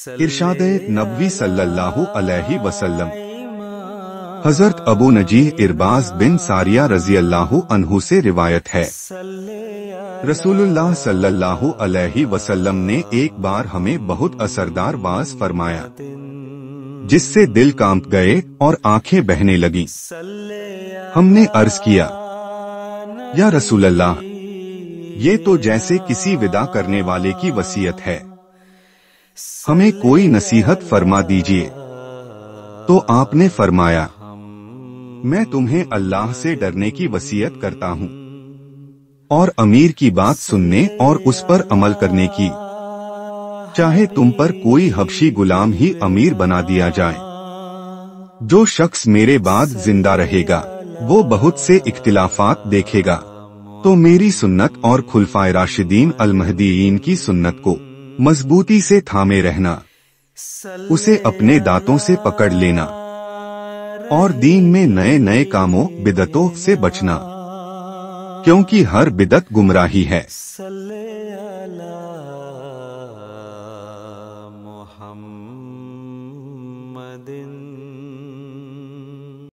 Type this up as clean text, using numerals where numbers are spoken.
इरशाद नबवी सल्लल्लाहु अलैहि वसल्लम। हजरत अबू नजीह इरबाज बिन सारिया रजी अल्लाहु अन्हु से रिवायत है, रसूलुल्लाह सल्लल्लाहु अलैहि वसल्लम ने एक बार हमें बहुत असरदार वाज फरमाया, जिससे दिल कांप गए और आंखें बहने लगीं। हमने अर्ज किया, या रसूलल्लाह, ये तो जैसे किसी विदा करने वाले की वसीयत है, हमें कोई नसीहत फरमा दीजिए। तो आपने फरमाया, मैं तुम्हें अल्लाह से डरने की वसीयत करता हूँ और अमीर की बात सुनने और उस पर अमल करने की, चाहे तुम पर कोई हबशी गुलाम ही अमीर बना दिया जाए। जो शख्स मेरे बाद जिंदा रहेगा वो बहुत से इख्तिलाफात देखेगा, तो मेरी सुन्नत और खुलफाए राशिदीन अल महदीयीन की सुन्नत को मजबूती से थामे रहना, उसे अपने दांतों से पकड़ लेना और दीन में नए नए कामों बिदतों से बचना, क्योंकि हर बिदत गुमराही है। मोहम्मदिन।